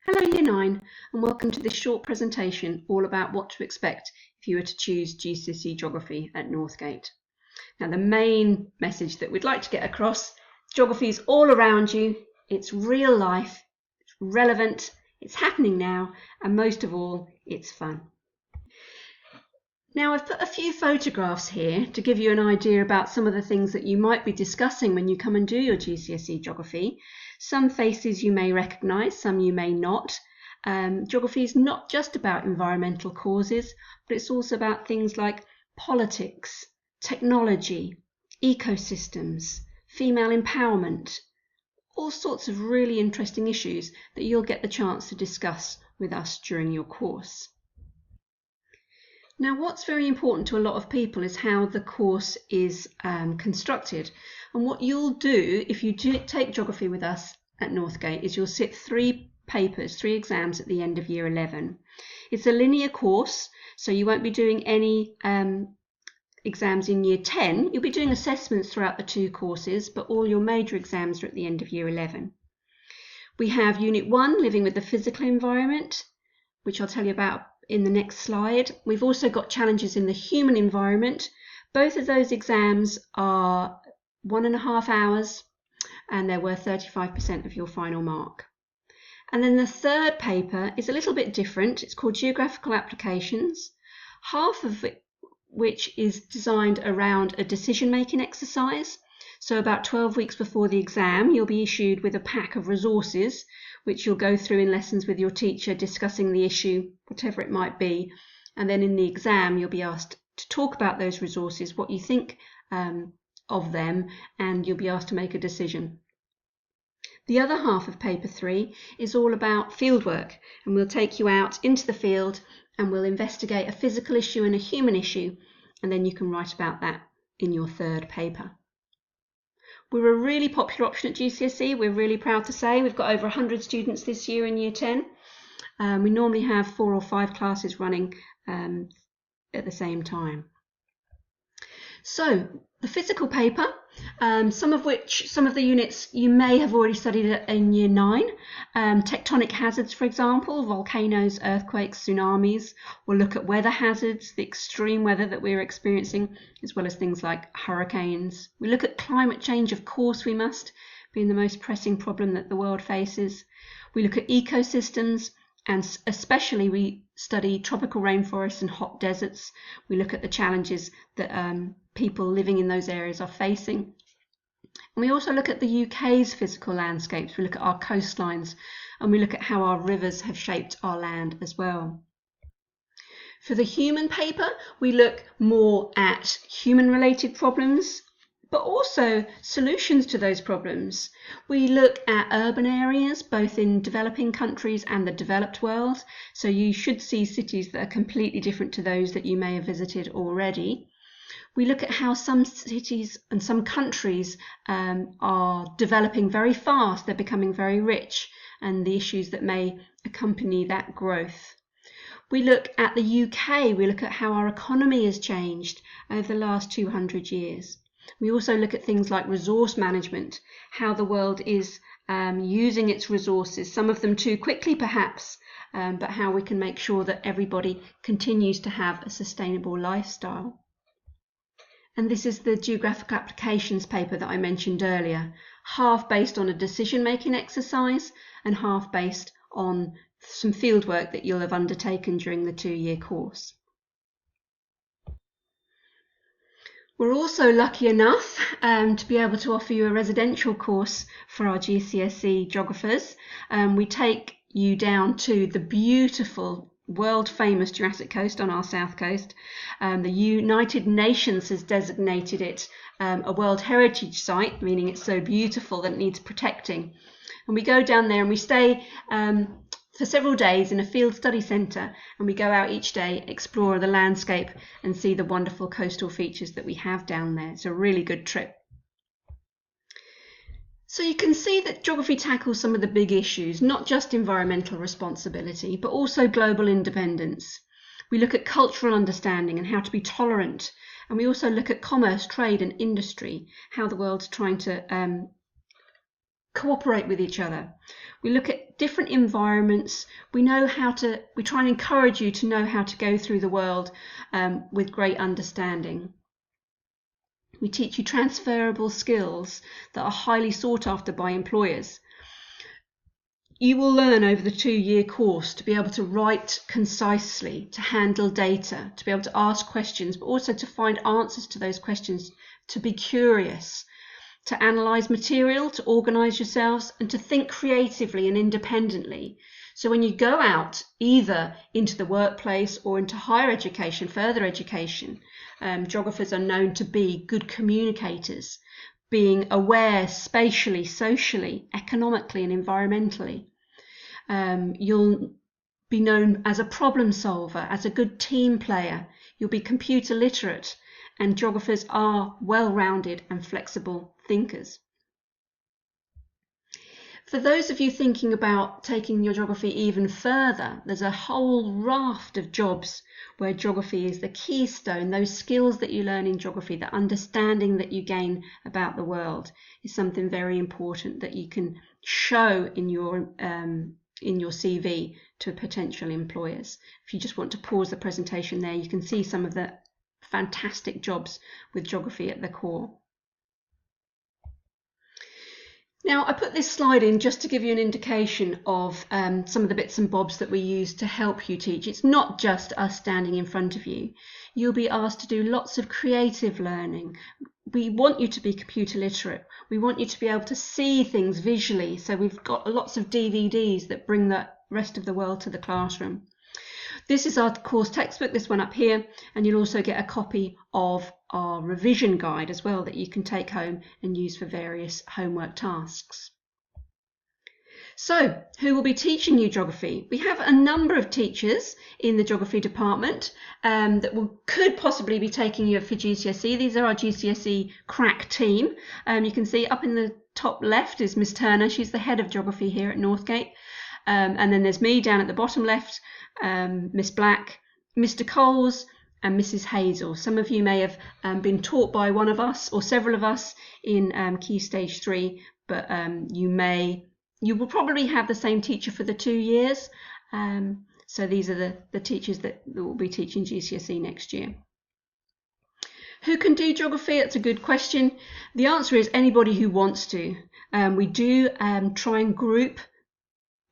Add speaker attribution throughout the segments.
Speaker 1: Hello Year 9 and welcome to this short presentation all about what to expect if you were to choose GCSE Geography at Northgate. Now the main message that we'd like to get across, geography is all around you, it's real life, it's relevant, it's happening now, and most of all, it's fun. Now I've put a few photographs here to give you an idea about some of the things that you might be discussing when you come and do your GCSE Geography. Some faces you may recognise, some you may not. Geography is not just about environmental causes, but it's also about things like politics, technology, ecosystems, female empowerment, all sorts of really interesting issues that you'll get the chance to discuss with us during your course. Now, what's very important to a lot of people is how the course is constructed. And what you'll do if you take geography with us at Northgate is you'll sit 3 exams at the end of year 11. It's a linear course, so you won't be doing any exams in year 10. You'll be doing assessments throughout the 2 courses, but all your major exams are at the end of year 11. We have Unit 1, Living with the Physical Environment, which I'll tell you about in the next slide. We've also got challenges in the human environment. Both of those exams are 1.5 hours and they're worth 35% of your final mark. And then the third paper is a little bit different. It's called Geographical Applications, half of it which is designed around a decision-making exercise. So about 12 weeks before the exam, you'll be issued with a pack of resources which you'll go through in lessons with your teacher, discussing the issue, whatever it might be. And then in the exam, you'll be asked to talk about those resources, what you think of them, and you'll be asked to make a decision. The other half of paper 3 is all about fieldwork, and we'll take you out into the field and we'll investigate a physical issue and a human issue, and then you can write about that in your third paper. We're a really popular option at GCSE, we're really proud to say. We've got over 100 students this year in year 10. We normally have 4 or 5 classes running at the same time. So, the physical paper, some of the units you may have already studied in year 9. Tectonic hazards, for example, volcanoes, earthquakes, tsunamis. We'll look at weather hazards, the extreme weather that we're experiencing, as well as things like hurricanes. We look at climate change, of course we must, being the most pressing problem that the world faces. We look at ecosystems, and especially we study tropical rainforests and hot deserts. We look at the challenges that people living in those areas are facing. And we also look at the UK's physical landscapes. We look at our coastlines and we look at how our rivers have shaped our land as well. For the human paper, we look more at human-related problems, but also solutions to those problems. We look at urban areas, both in developing countries and the developed world. So you should see cities that are completely different to those that you may have visited already. We look at how some cities and some countries are developing very fast, they're becoming very rich, and the issues that may accompany that growth. We look at the UK, we look at how our economy has changed over the last 200 years. We also look at things like resource management, how the world is using its resources, some of them too quickly perhaps, but how we can make sure that everybody continues to have a sustainable lifestyle. And this is the Geographical Applications paper that I mentioned earlier, half based on a decision-making exercise and half based on some fieldwork that you'll have undertaken during the 2-year course. We're also lucky enough to be able to offer you a residential course for our GCSE geographers. We take you down to the beautiful world-famous Jurassic Coast on our south coast. The United Nations has designated it a World Heritage Site, meaning it's so beautiful that it needs protecting. And we go down there and we stay for several days in a field study centre, and we go out each day, explore the landscape and see the wonderful coastal features that we have down there. It's a really good trip. So you can see that geography tackles some of the big issues, not just environmental responsibility, but also global independence. We look at cultural understanding and how to be tolerant, and we also look at commerce, trade and industry, how the world's trying to cooperate with each other. We look at different environments. We try and encourage you to know how to go through the world with great understanding. We teach you transferable skills that are highly sought after by employers. You will learn over the 2-year course to be able to write concisely, to handle data, to be able to ask questions, but also to find answers to those questions, to be curious, to analyse material, to organise yourselves, and to think creatively and independently. So when you go out, either into the workplace or into higher education, further education, geographers are known to be good communicators, being aware spatially, socially, economically and environmentally. You'll be known as a problem solver, as a good team player. You'll be computer literate, and geographers are well-rounded and flexible thinkers. For those of you thinking about taking your geography even further, there's a whole raft of jobs where geography is the keystone. Those skills that you learn in geography, the understanding that you gain about the world, is something very important that you can show in your CV to potential employers. If you just want to pause the presentation there, you can see some of the fantastic jobs with geography at the core. Now, I put this slide in just to give you an indication of some of the bits and bobs that we use to help you teach. It's not just us standing in front of you. You'll be asked to do lots of creative learning. We want you to be computer literate. We want you to be able to see things visually. So we've got lots of DVDs that bring the rest of the world to the classroom. This is our course textbook, this one up here, and you'll also get a copy of our revision guide as well that you can take home and use for various homework tasks. So, who will be teaching you geography? We have a number of teachers in the geography department that could possibly be taking you for GCSE. These are our GCSE crack team. You can see up in the top left is Miss Turner. She's the head of geography here at Northgate. And then there's me down at the bottom left, Miss Black, Mr. Coles and Mrs. Hazel. Some of you may have been taught by one of us or several of us in Key Stage 3, but you will probably have the same teacher for the 2 years. So these are the teachers that will be teaching GCSE next year. Who can do geography? That's a good question. The answer is anybody who wants to. We do try and group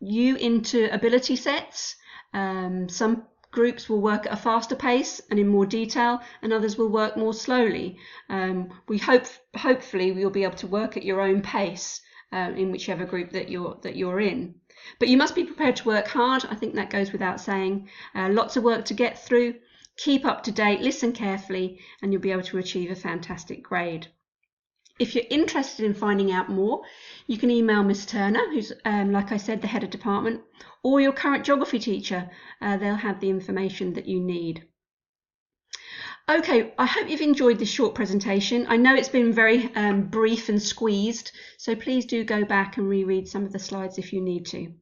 Speaker 1: you into ability sets. Some groups will work at a faster pace and in more detail, and others will work more slowly. Hopefully we'll be able to work at your own pace in whichever group that you're in. But you must be prepared to work hard. I think that goes without saying. Lots of work to get through. Keep up to date, listen carefully, and you'll be able to achieve a fantastic grade. If you're interested in finding out more, you can email Miss Turner, who's, like I said, the head of department, or your current geography teacher. They'll have the information that you need. Okay, I hope you've enjoyed this short presentation. I know it's been very brief and squeezed, so please do go back and reread some of the slides if you need to.